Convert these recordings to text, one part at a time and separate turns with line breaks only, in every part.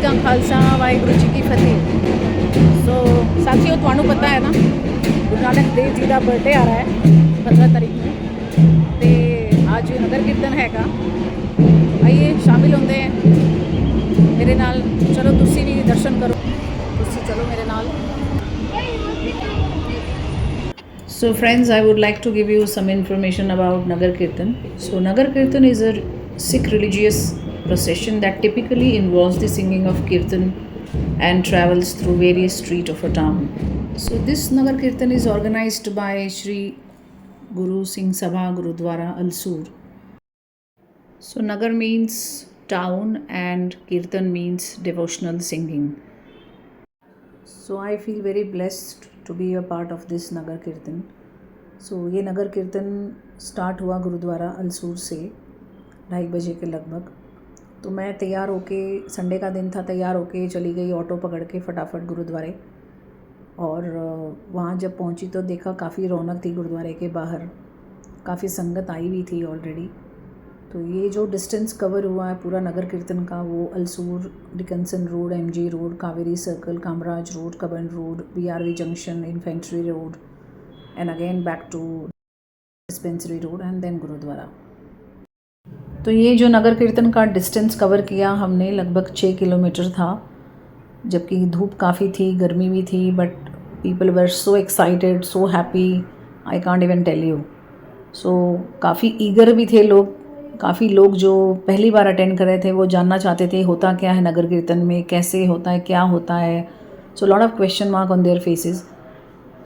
का खालसा वाहिगुरू जी की फतेह। सो साथियों, ਤੁਹਾਨੂੰ पता है ना गुरु नानक देव जी का बर्थडे आ रहा है 15 तारीख ਨੂੰ ਤੇ ਅੱਜ ਨਗਰ ਕੀਰਤਨ ਹੈਗਾ। ਆइए शामिल होंगे हैं मेरे नाल। चलो तुसी भी दर्शन करो, तुसी चलो मेरे नाल। So friends, I would like to give you some information about Nagar Kirtan. So Nagar Kirtan is a Sikh religious procession that typically involves the singing of Kirtan and travels through various streets of a town. So this Nagar Kirtan is organized by Shri Guru Singh Sabha Gurudwara Alsur. So Nagar means town and Kirtan means devotional singing. So I feel very blessed to be a part of this नगर कीर्तन. So ये नगर कीर्तन start हुआ गुरुद्वारा अलसूर से 2:30 बजे के लगभग। तो मैं तैयार होके, संडे का दिन था, तैयार होके चली गई ऑटो पकड़ के फटाफट गुरुद्वारे। और वहाँ जब पहुँची तो देखा काफ़ी रौनक थी गुरुद्वारे के बाहर, काफ़ी संगत आई हुई थी ऑलरेडी। तो ये जो डिस्टेंस कवर हुआ है पूरा नगर कीर्तन का, वो Ulsoor, Dickenson road, MG road, Kaveri circle, Kamaraj road, Cubbon road, BRV junction, infantry road and again back to dispensary road and then gurdwara. तो ये जो नगर कीर्तन का डिस्टेंस कवर किया हमने लगभग 6 किलोमीटर था, जबकि धूप काफ़ी थी, गर्मी भी थी, but people were so excited, so happy, I can't even tell you. So काफ़ी ईगर भी थे लोग। काफ़ी लोग जो पहली बार अटेंड कर रहे थे वो जानना चाहते थे होता क्या है नगर कीर्तन में, कैसे होता है, क्या होता है। So lot of question mark on their faces.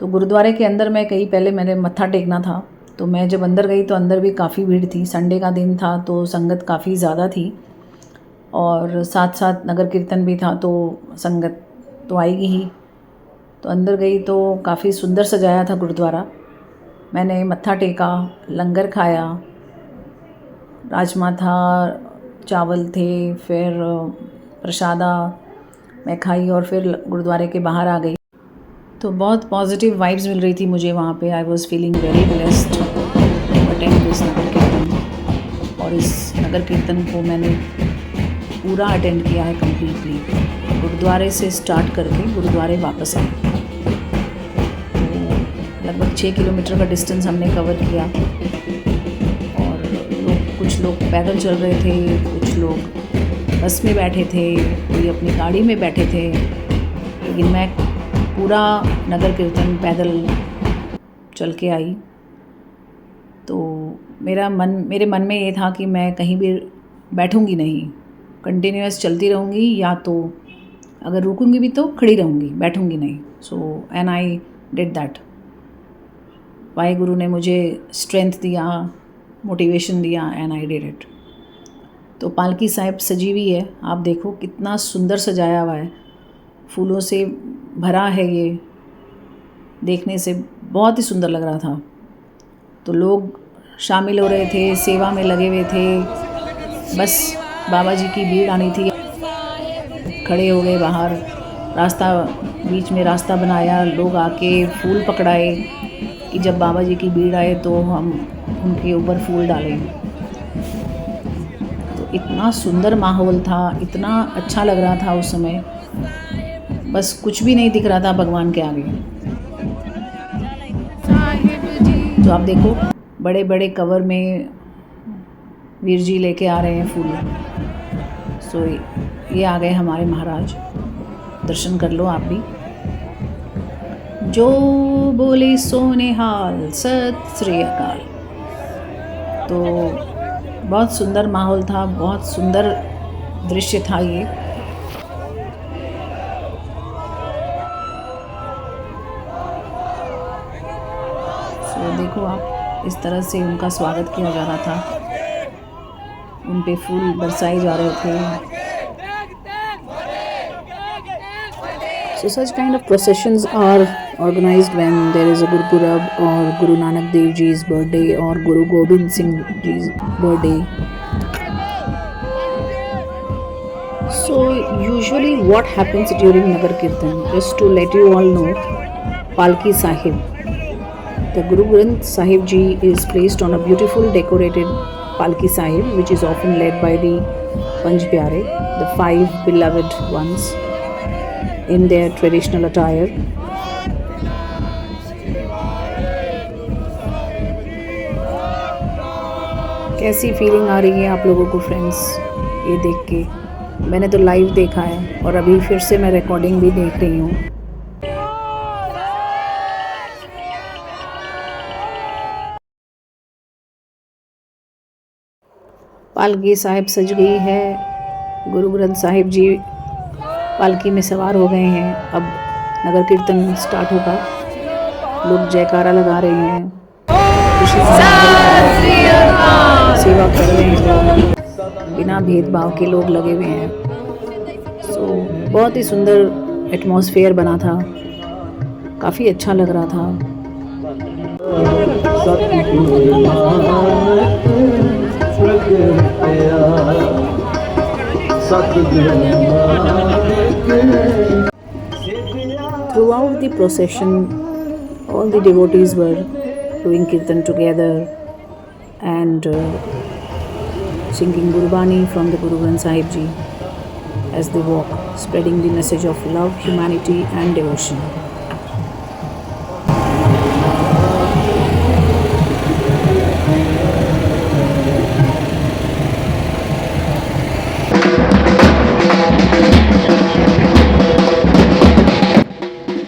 तो गुरुद्वारे के अंदर मैं गई, पहले मैंने मत्था टेकना था। तो मैं जब अंदर गई तो अंदर भी काफ़ी भीड़ थी, संडे का दिन था तो संगत काफ़ी ज़्यादा थी, और साथ साथ नगर कीर्तन भी था तो संगत तो आएगी ही। तो अंदर गई तो काफ़ी सुंदर सजाया था गुरुद्वारा। मैंने मत्था टेका, लंगर खाया, राजमा था, चावल थे, फिर प्रसादा मैं खाई और फिर गुरुद्वारे के बाहर आ गई। तो बहुत पॉजिटिव वाइब्स मिल रही थी मुझे वहाँ पे। I was feeling very blessed to attend this Nagar Kirtan. और इस नगर कीर्तन को मैंने पूरा अटेंड किया है कम्प्लीटली, गुरुद्वारे से स्टार्ट करके गुरुद्वारे वापस आए। तो लगभग 6 किलोमीटर का डिस्टेंस हमने कवर किया। कुछ लोग पैदल चल रहे थे, कुछ लोग बस में बैठे थे, कोई अपनी गाड़ी में बैठे थे, लेकिन मैं पूरा नगर कीर्तन पैदल चल के आई। तो मेरे मन में ये था कि मैं कहीं भी बैठूंगी नहीं, कंटिन्यूअस चलती रहूँगी, या तो अगर रुकूंगी भी तो खड़ी रहूँगी, बैठूंगी नहीं। So and I did that. Waheguru ने मुझे स्ट्रेंथ दिया, मोटिवेशन दिया, एंड आई डिड इट। तो पालकी साहिब सजी हुई है, आप देखो कितना सुंदर सजाया हुआ है, फूलों से भरा है, ये देखने से बहुत ही सुंदर लग रहा था। तो लोग शामिल हो रहे थे, सेवा में लगे हुए थे, बस बाबा जी की भीड़ आनी थी। खड़े हो गए बाहर, रास्ता, बीच में रास्ता बनाया, लोग आके फूल पकड़ाए कि जब बाबा जी की भीड़ आए तो हम उनके ऊपर फूल डालें। तो इतना सुंदर माहौल था, इतना अच्छा लग रहा था उस समय, बस कुछ भी नहीं दिख रहा था भगवान के आगे। तो आप देखो बड़े बड़े कवर में वीर जी लेके आ रहे हैं फूल। सो ये आ गए हमारे महाराज, दर्शन कर लो आप भी। जो बोले सोने हाल, सत श्री अकाल। तो बहुत सुंदर माहौल था, बहुत सुंदर दृश्य था ये। तो देखो आप, इस तरह से उनका स्वागत किया जा रहा था, उन पे फूल बरसाए जा रहे थे। So such kind of processions are organized when there is a Gurpurab or Guru Nanak Dev Ji's birthday or Guru Gobind Singh Ji's birthday. So usually what happens during Nagar Kirtan, just to let you all know, Palki Sahib. The Guru Granth Sahib Ji is placed on a beautiful decorated Palki Sahib, which is often led by the Panj Pyare. the five beloved ones in their traditional attire. कैसी feeling आ रही है आप लोगों को friends ये देख के? मैंने तो लाइव देखा है और अभी फिर से मैं रिकॉर्डिंग भी देख रही हूँ। पालकी साहिब सज गई है, गुरु ग्रंथ साहिब जी पालकी में सवार हो गए हैं। अब नगर कीर्तन स्टार्ट होगा, लोग जयकारा लगा रहे हैं, खुशी से सेवा कर रहे हैं, बिना भेदभाव के लोग लगे हुए हैं। सो बहुत ही सुंदर एटमॉस्फेयर बना था, काफ़ी अच्छा लग रहा था। Throughout the procession, all the devotees were doing kirtan together and singing Gurbani from the Guru Granth Sahib Ji as they walk, spreading the message of love, humanity and devotion.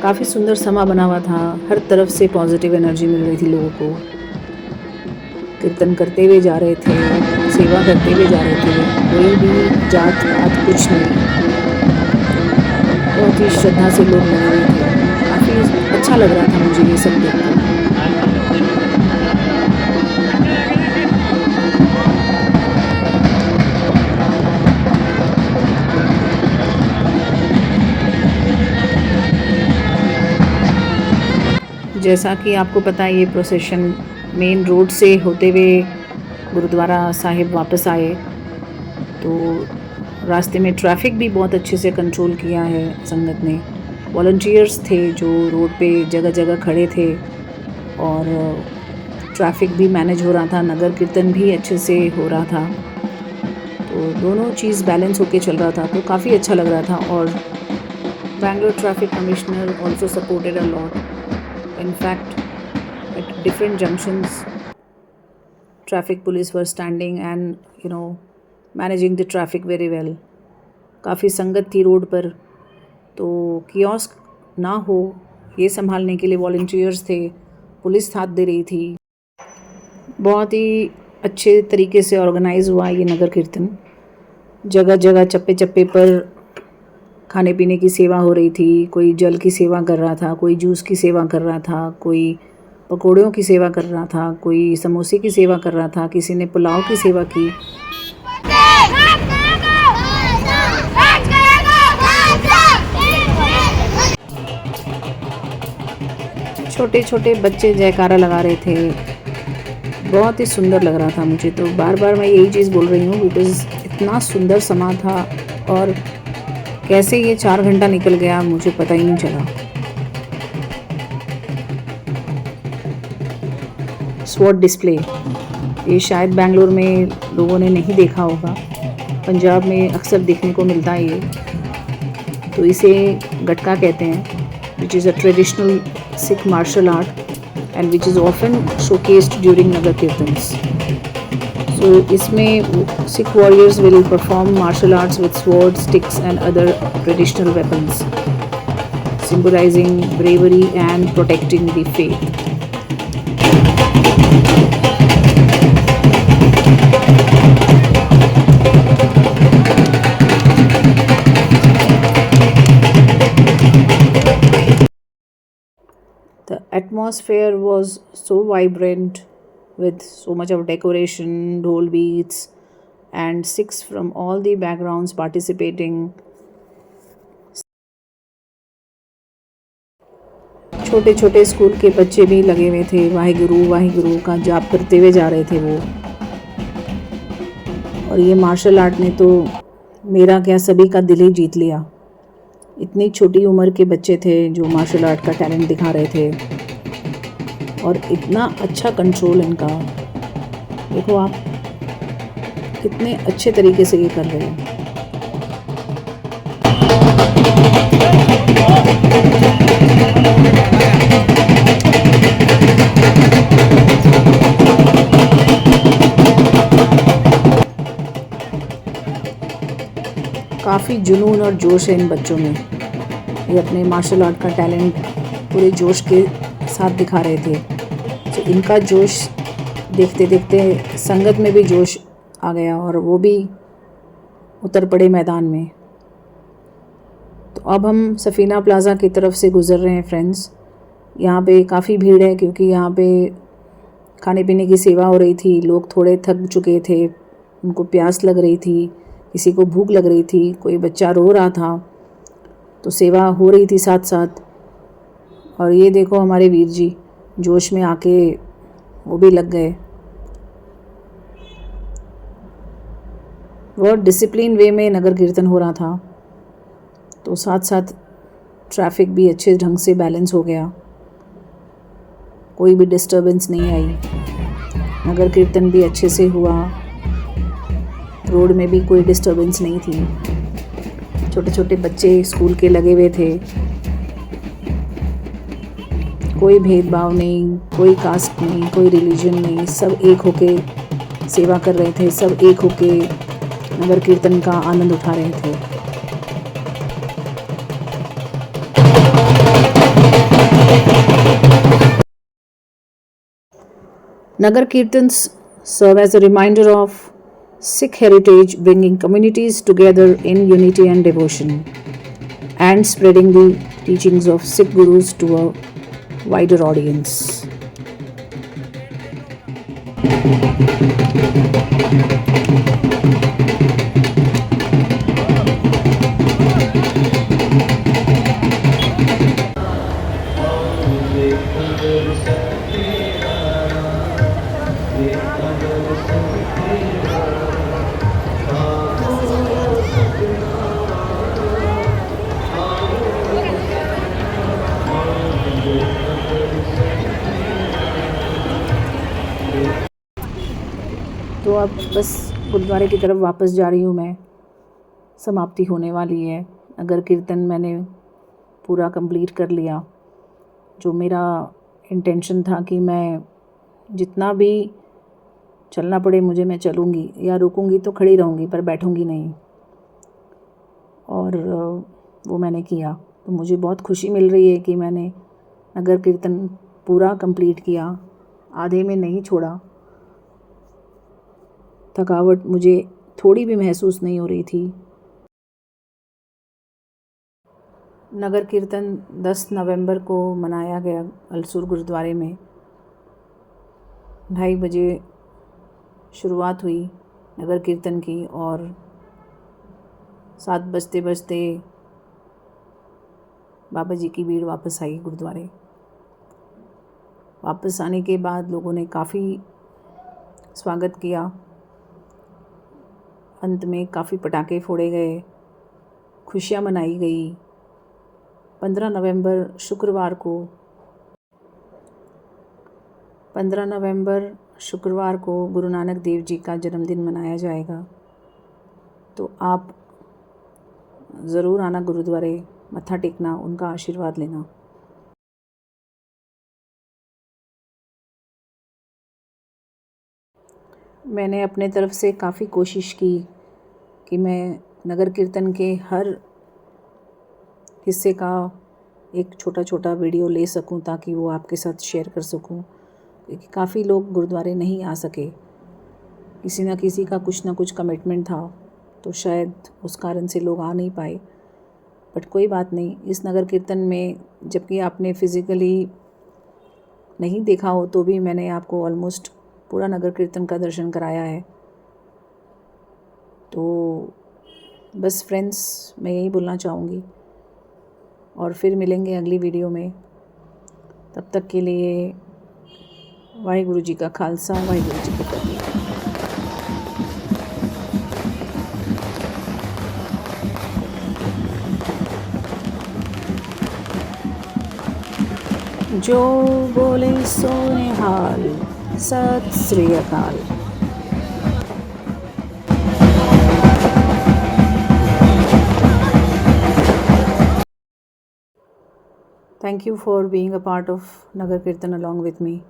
काफ़ी सुंदर समा बना हुआ था, हर तरफ से पॉजिटिव एनर्जी मिल रही थी लोगों को। कीर्तन करते हुए जा रहे थे, सेवा करते हुए जा रहे थे, कोई भी जात पात कुछ नहीं, बहुत ही श्रद्धा से लोग लगे हुए थे। काफ़ी अच्छा लग रहा था मुझे ये सब देखकर। जैसा कि आपको पता है, ये प्रोसेशन मेन रोड से होते हुए गुरुद्वारा साहिब वापस आए, तो रास्ते में ट्रैफिक भी बहुत अच्छे से कंट्रोल किया है संगत ने। वॉलंटियर्स थे जो रोड पे जगह जगह खड़े थे और ट्रैफिक भी मैनेज हो रहा था, नगर कीर्तन भी अच्छे से हो रहा था, तो दोनों चीज़ बैलेंस होके चल रहा था, तो काफ़ी अच्छा लग रहा था। और Bangalore traffic commissioner also supported a lot. In fact, at different junctions, traffic police were standing and managing the traffic very well. काफ़ी संगत थी रोड पर, तो कियोस्क ना हो ये संभालने के लिए वॉलंटियर्स थे, पुलिस साथ दे रही थी। बहुत ही अच्छे तरीके से ऑर्गेनाइज हुआ ये नगर कीर्तन। जगह जगह चप्पे चप्पे पर खाने पीने की सेवा हो रही थी, कोई जल की सेवा कर रहा था, कोई जूस की सेवा कर रहा था, कोई पकौड़ों की सेवा कर रहा था, कोई समोसे की सेवा कर रहा था, किसी ने पुलाव की सेवा की। छोटे छोटे बच्चे जयकारा लगा रहे थे, बहुत ही सुंदर लग रहा था मुझे। तो बार बार मैं यही चीज़ बोल रही हूँ बिकॉज़ इतना सुंदर समा था और कैसे ये 4 घंटा निकल गया मुझे पता ही नहीं चला। स्वॉट डिस्प्ले, ये शायद बेंगलोर में लोगों ने नहीं देखा होगा, पंजाब में अक्सर देखने को मिलता है ये। तो इसे गटका कहते हैं, which is a traditional Sikh martial art and which is often showcased during Nagar Kirtans. So इसमें Sikh warriors will perform martial arts with swords, sticks and other traditional weapons, symbolizing bravery and protecting the faith. The atmosphere was so vibrant with so much of decoration, dhol beats and Sikhs from all the backgrounds participating. छोटे छोटे school के बच्चे भी लगे हुए थे, वाहिगुरु का जाप करते हुए जा रहे थे वो। और ये मार्शल आर्ट ने तो मेरा क्या सभी का दिल ही जीत लिया। इतनी छोटी उम्र के बच्चे थे जो मार्शल आर्ट का टैलेंट दिखा रहे थे और इतना अच्छा कंट्रोल इनका, देखो आप कितने अच्छे तरीके से ये कर रहे हैं। काफ़ी जुनून और जोश है इन बच्चों में। ये अपने मार्शल आर्ट का टैलेंट पूरे जोश के साथ दिखा रहे थे। तो इनका जोश देखते देखते संगत में भी जोश आ गया और वो भी उतर पड़े मैदान में। तो अब हम सफ़ीना प्लाज़ा की तरफ से गुज़र रहे हैं फ्रेंड्स। यहाँ पे काफ़ी भीड़ है क्योंकि यहाँ पे खाने पीने की सेवा हो रही थी। लोग थोड़े थक चुके थे, उनको प्यास लग रही थी, किसी को भूख लग रही थी, कोई बच्चा रो रहा था, तो सेवा हो रही थी साथ साथ। और ये देखो हमारे वीर जी जोश में आके वो भी लग गए। बहुत डिसिप्लिन वे में नगर कीर्तन हो रहा था, तो साथ साथ ट्रैफिक भी अच्छे ढंग से बैलेंस हो गया, कोई भी डिस्टर्बेंस नहीं आई। नगर कीर्तन भी अच्छे से हुआ, रोड में भी कोई डिस्टर्बेंस नहीं थी। छोटे छोटे बच्चे स्कूल के लगे हुए थे, कोई भेदभाव नहीं, कोई कास्ट नहीं, कोई रिलीजन नहीं, सब एक होके सेवा कर रहे थे, सब एक होके नगर कीर्तन का आनंद उठा रहे थे। Nagar Kirtans serve as a reminder of Sikh heritage, bringing communities together in unity and devotion, and spreading the teachings of Sikh Gurus to a wider audience. तो अब बस गुरुद्वारे की तरफ वापस जा रही हूँ मैं। समाप्ति होने वाली है। नगर कीर्तन मैंने पूरा कंप्लीट कर लिया। जो मेरा इंटेंशन था कि मैं जितना भी चलना पड़े मुझे, मैं चलूँगी, या रुकूँगी तो खड़ी रहूँगी पर बैठूँगी नहीं, और वो मैंने किया। तो मुझे बहुत खुशी मिल रही है कि मैंने नगर कीर्तन पूरा कंप्लीट किया, आधे में नहीं छोड़ा। थकावट मुझे थोड़ी भी महसूस नहीं हो रही थी। नगर कीर्तन 10 नवंबर को मनाया गया अलसूर गुरुद्वारे में। 2:30 बजे शुरुआत हुई नगर कीर्तन की, और 7 बजते बजते बाबा जी की भीड़ वापस आई गुरुद्वारे। वापस आने के बाद लोगों ने काफ़ी स्वागत किया। अंत में काफ़ी पटाखे फोड़े गए, खुशियाँ मनाई गई। 15 नवंबर शुक्रवार को गुरु नानक देव जी का जन्मदिन मनाया जाएगा। तो आप ज़रूर आना गुरुद्वारे, मत्था टेकना, उनका आशीर्वाद लेना। मैंने अपने तरफ से काफ़ी कोशिश की कि मैं नगर कीर्तन के हर हिस्से का एक छोटा छोटा वीडियो ले सकूं, ताकि वो आपके साथ शेयर कर सकूं। क्योंकि काफ़ी लोग गुरुद्वारे नहीं आ सके, किसी न किसी का कुछ ना कुछ कमिटमेंट था, तो शायद उस कारण से लोग आ नहीं पाए। बट कोई बात नहीं, इस नगर कीर्तन में जबकि आपने फ़िज़िकली नहीं देखा हो तो भी मैंने आपको ऑलमोस्ट पूरा नगर कीर्तन का दर्शन कराया है। तो बस फ्रेंड्स, मैं यही बोलना चाहूँगी, और फिर मिलेंगे अगली वीडियो में। तब तक के लिए वाहिगुरु जी का खालसा, वाहिगुरु जी की फतेह। जो बोले सो निहाल, सत श्री अकाल। Thank you for being a part of Nagar Kirtan along with me.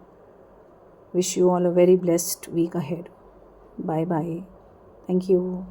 Wish you all a very blessed week ahead. Bye bye. Thank you.